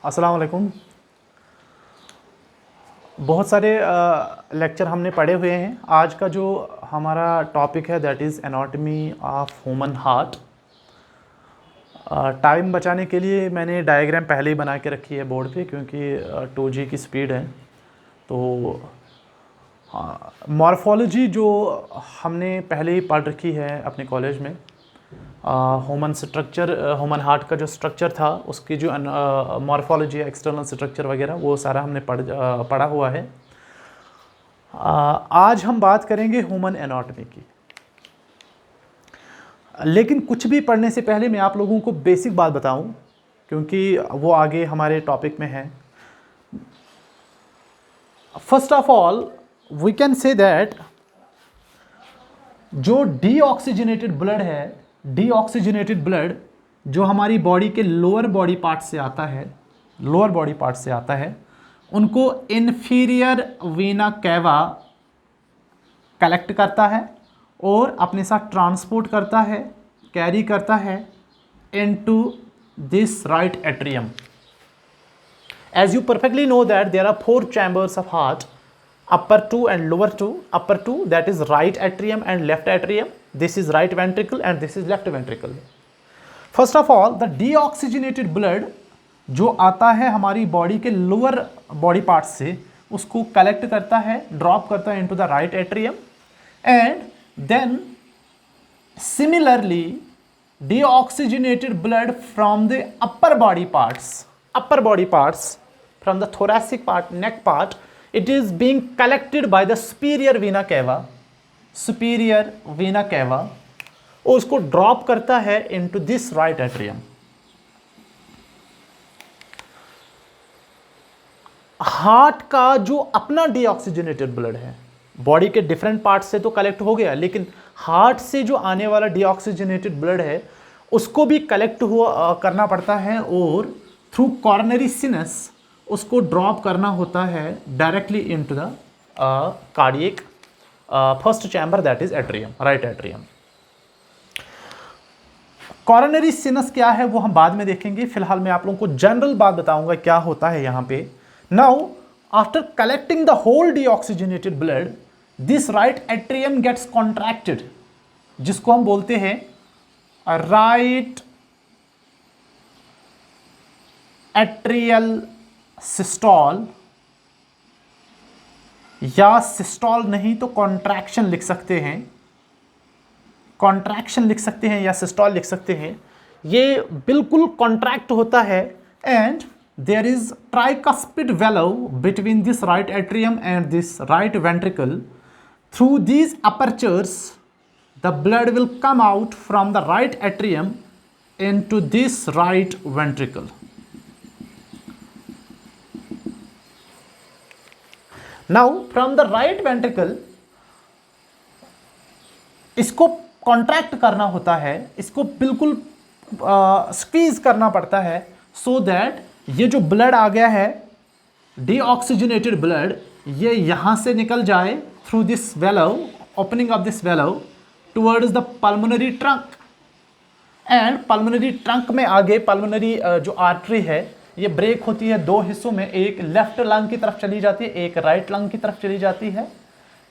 अस्सलाम वालेकुम। बहुत सारे लेक्चर हमने पढ़े हुए हैं। आज का जो हमारा टॉपिक है that is anatomy of human heart. Time बचाने के लिए मैंने डायग्राम पहले ही बना के रखी है बोर्ड पे, क्योंकि 2G की स्पीड है। तो मॉर्फोलॉजी जो हमने पहले ही पढ़ रखी है अपने कॉलेज में, ह्यूमन हार्ट का जो स्ट्रक्चर था उसकी जो मॉर्फोलॉजी एक्सटर्नल स्ट्रक्चर वगैरह वो सारा हमने पढ़ा हुआ है। आज हम बात करेंगे ह्यूमन एनाटॉमी की। लेकिन कुछ भी पढ़ने से पहले मैं आप लोगों को बेसिक बात बताऊं, क्योंकि वो आगे हमारे टॉपिक में है। First of all we can say that जो डीऑक्सीजनेटेड ब्लड है, डीऑक्सीजनेटेड ब्लड जो हमारी बॉडी के लोअर बॉडी पार्ट से आता है, उनको इन्फीरियर वीना कैवा कलेक्ट करता है और अपने साथ ट्रांसपोर्ट करता है, कैरी करता है into this right atrium. As you perfectly know that there are 4 chambers of heart, upper 2 and lower 2. Upper 2, that is right atrium and left atrium. This is right ventricle and this is left ventricle. First of all, the deoxygenated blood जो आता है हमारी body के lower body part से, उसको collect करता है, drop करता है into the right atrium, and then similarly deoxygenated blood from the upper body parts from the thoracic part, neck part, it is being collected by the superior vena cava, और उसको drop करता है into this right atrium. Heart का जो अपना deoxygenated blood है, body के different part से तो कलेक्ट हो गया, लेकिन हार्ट से जो आने वाला डीऑक्सीजनेटेड ब्लड है उसको भी कलेक्ट करना पड़ता है, और थ्रू कॉर्नरी सिनस उसको ड्रॉप करना होता है directly into the cardiac first chamber, that is atrium, right atrium. Coronary sinus क्या है वो हम बाद में देखेंगे। फिलहाल मैं आप लोगों को जनरल बात बताऊंगा क्या होता है यहां पे। Now after collecting the whole deoxygenated blood, this right atrium gets contracted, जिसको हम बोलते हैं राइट एट्रियल सिस्टोल, या सिस्टोल नहीं तो कॉन्ट्रैक्शन लिख सकते हैं, या सिस्टोल लिख सकते हैं। ये बिल्कुल कॉन्ट्रैक्ट होता है, एंड देयर इज ट्राइकस्पिड वेलो between this right atrium and this right ventricle. Through these apertures the blood will come out from the right atrium into this right ventricle. Now from the right ventricle इसको contract करना होता है, इसको बिल्कुल squeeze करना पड़ता है, so that ये जो ब्लड आ गया है डीऑक्सीजनेटेड ब्लड, ये यहाँ से निकल जाए थ्रू दिस वेलो, ओपनिंग ऑफ दिस वेलो towards the pulmonary trunk, and pulmonary trunk में आगे पल्मोनरी जो आर्टरी है ये ब्रेक होती है 2 हिस्सों में, एक लेफ्ट लंग की तरफ चली जाती है, एक राइट लंग की तरफ चली जाती है।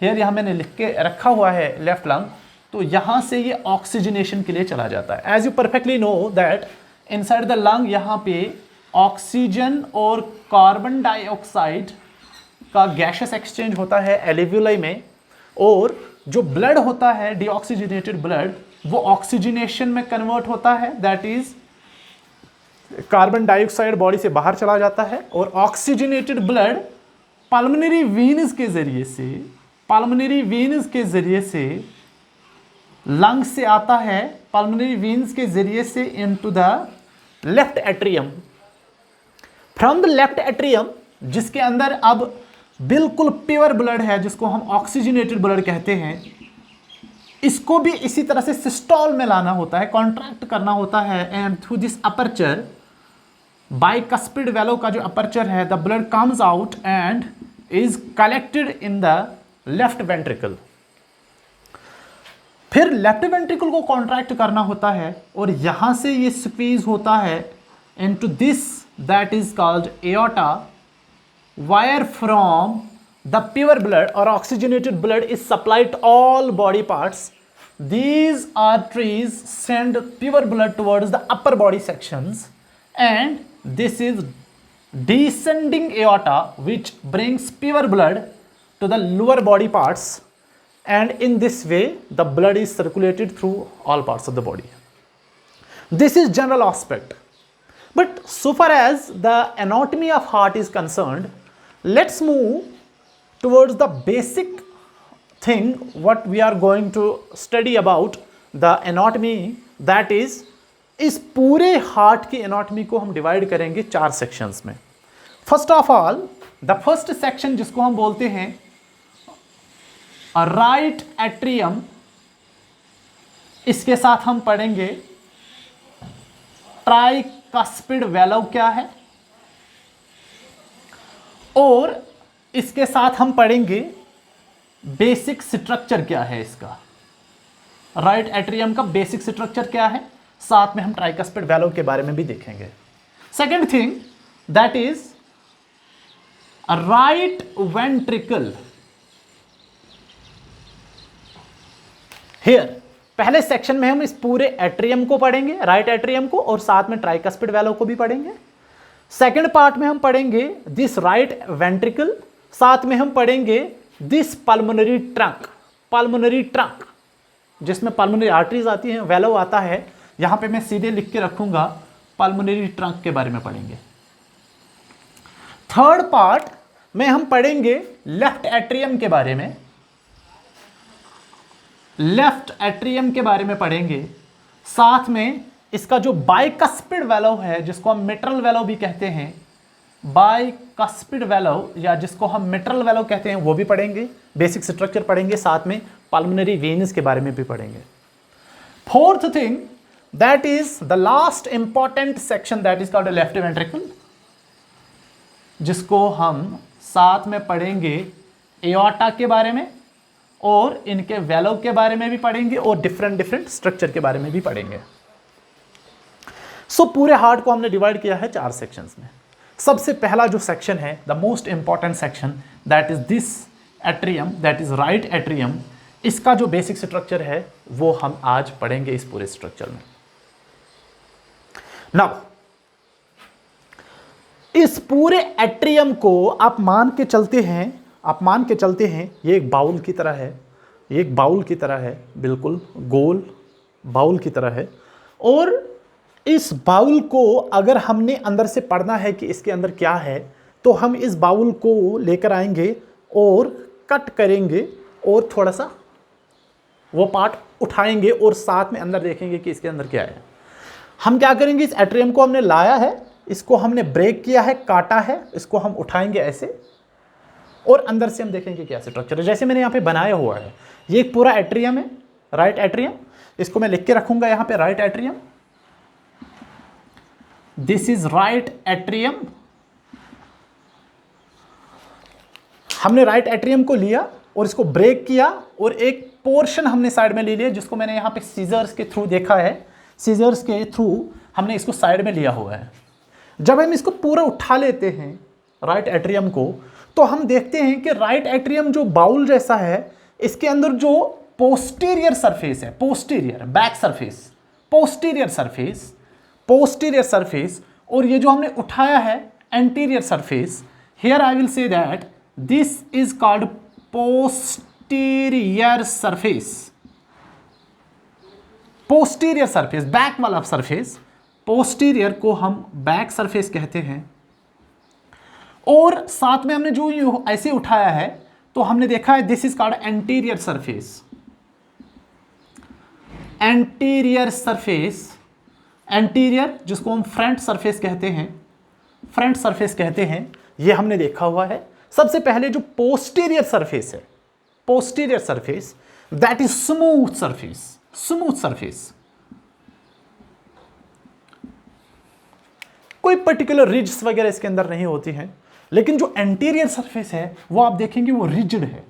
हियर यहाँ मैंने लिख के रखा हुआ है लेफ्ट लंग, तो यहाँ से ये ऑक्सीजनेशन के लिए चला जाता है। As you perfectly know that inside the lung यहाँ पे ऑक्सीजन और कार्बन डाइऑक्साइड का गैसेस एक्सचेंज होता है एल्वियोलाई में, और जो ब्लड होता है डीऑक्सीजनेटेड ब्लड वो ऑक्सीजनेशन में कन्वर्ट होता है, that is carbon dioxide body से बाहर चला जाता है, और ऑक्सीजनेटेड ब्लड पल्मोनरी वीन्स के जरिए से लंग से आता है, पल्मोनरी वीन्स के जरिए से into the left atrium. From the left atrium, जिसके अंदर अब बिल्कुल प्योर ब्लड है, जिसको हम ऑक्सीजनेटेड ब्लड कहते हैं, इसको भी इसी तरह से सिस्टोल में लाना होता है, कॉन्ट्रैक्ट करना होता है, and through this aperture, bicuspid वेलो का जो अपर्चर है, the blood comes out and is collected in the left ventricle. फिर लेफ्ट वेंट्रिकल को कॉन्ट्रैक्ट करना होता है, और यहां से ये स्क्वीज होता है into this that is called aorta, where from the pure blood or oxygenated blood is supplied to all body parts. These arteries send pure blood towards the upper body sections, and this is descending aorta which brings pure blood to the lower body parts, and in this way the blood is circulated through all parts of the body. This is general aspect. But so far as the anatomy of heart is concerned, let's move towards the basic thing what we are going to study about the anatomy, that is इस पूरे heart की anatomy को हम divide करेंगे 4 sections में. First of all the first section जिसको हम बोलते हैं राइट एट्रियम, इसके साथ हम पढ़ेंगे ट्राइकस्पिड वैल्व क्या है, और इसके साथ हम पढ़ेंगे बेसिक स्ट्रक्चर क्या है इसका. राइट एट्रियम का बेसिक स्ट्रक्चर क्या है, साथ में हम ट्राइकस्पिड वैल्व के बारे में भी देखेंगे. Second thing that is right ventricle. Here पहले सेक्शन में हम इस पूरे एट्रियम को पढ़ेंगे, राइट एट्रियम को, और साथ में ट्राइकस्पिड वैल्व को भी पढ़ेंगे. सेकेंड पार्ट में हम पढ़ेंगे दिस राइट वेंट्रिकल, साथ में हम पढ़ेंगे this pulmonary trunk. Pulmonary trunk जिसमें पल्मोनरी आर्टरीज आती हैं, वैल्व आता है, यहां पे मैं सीधे लिख के रखूंगा, पल्मोनरी ट्रंक के बारे में पढ़ेंगे. थर्ड पार्ट में हम पढ़ेंगे लेफ्ट एट्रियम के बारे में. लेफ्ट एट्रियम के बारे में पढ़ेंगे, साथ में इसका जो बाइकस्पिड वैल्व है जिसको हम मिट्रल वैल्व भी कहते हैं, बाइकस्पिड वैल्व या जिसको हम मिट्रल वैल्व कहते हैं वो भी पढ़ेंगे. बेसिक स्ट्रक्चर पढ़ेंगे, साथ में पल्मोनरी वेन्स के बारे में भी पढ़ेंगे. Fourth thing that is the last important section that is called left ventricle, जिसको हम साथ में पढ़ेंगे एओर्टा के बारे में, और इनके वैल्व के बारे में भी पढ़ेंगे, और डिफरेंट स्ट्रक्चर के बारे में भी पढ़ेंगे. सो पूरे हार्ट को हमने डिवाइड किया है 4 सेक्शंस में. सबसे पहला जो सेक्शन है, the most important section, that is this atrium, that is right atrium. इसका जो बेसिक स्ट्रक्चर है वो हम आज पढ़ेंगे इस पूरे स्ट्रक्चर में. नाउ इस पूरे एट्रियम को आप मान के चलते हैं, ये एक बाउल की तरह है, ये एक बाउल की तरह है, बिल्कुल गोल बाउल की तरह है. और इस बाउल को अगर हमने अंदर से पढ़ना है कि इसके अंदर क्या है, तो हम इस बाउल को लेकर आएंगे और कट करेंगे और थोड़ा सा वो पार्ट उठाएंगे और साथ में अंदर देखेंगे कि इसके अंदर क्या है. हम क्या करेंगे, इस एट्रियम को हमने लाया है, इसको हमने ब्रेक किया है, काटा है, इसको हम उठाएंगे ऐसे, और अंदर से हम देखेंगे क्या स्ट्रक्चर है. जैसे मैंने यहाँ पे बनाया हुआ है, ये एक पूरा एट्रियम है, राइट एट्रियम. इसको मैं लिख के रखूंगा यहाँ पे, right atrium. This is right atrium. हमने राइट एट्रियम को लिया और इसको ब्रेक किया, और एक पोर्शन हमने साइड में ले लिया, जिसको मैंने यहाँ पे सीजर्स के थ्रू देखा है. सीजर्स के थ्रू हमने इसको साइड में लिया हुआ है. जब हम इसको पूरा उठा लेते हैं राइट एट्रियम को, तो हम देखते हैं कि राइट एट्रियम जो बाउल जैसा है, इसके अंदर जो पोस्टीरियर सरफेस है, posterior back surface, posterior surface, और ये जो हमने उठाया है anterior surface. Here I will say that this is called posterior surface. Posterior surface, back वाला सरफेस, पोस्टीरियर को हम बैक सरफेस कहते हैं. और साथ में हमने जो ऐसे उठाया है, तो हमने देखा है this is called anterior surface. Anterior surface, anterior जिसको हम फ्रंट सरफेस कहते हैं, ये हमने देखा हुआ है. सबसे पहले जो पोस्टीरियर सरफेस है, posterior surface, that is smooth surface. कोई पर्टिकुलर रिज्स वगैरह इसके अंदर नहीं होती हैं, लेकिन जो एंटीरियर सरफेस है वो आप देखेंगे वो रिजिड है,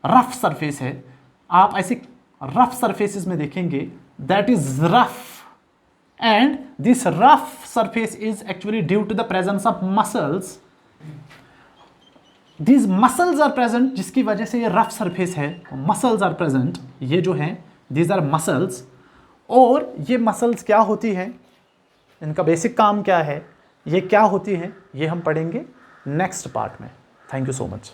रफ सरफेस है. आप ऐसे रफ सरफेसेस में देखेंगे, that is rough and this rough surface is actually due to the presence of muscles. These muscles are present, जिसकी वजह से ये रफ सरफेस है. मसल्स आर प्रेजेंट, ये जो हैं दीज आर मसल्स. और ये मसल्स क्या होती हैं, इनका बेसिक काम क्या है, ये क्या होती हैं, ये हम पढ़ेंगे नेक्स्ट पार्ट में. Thank you so much.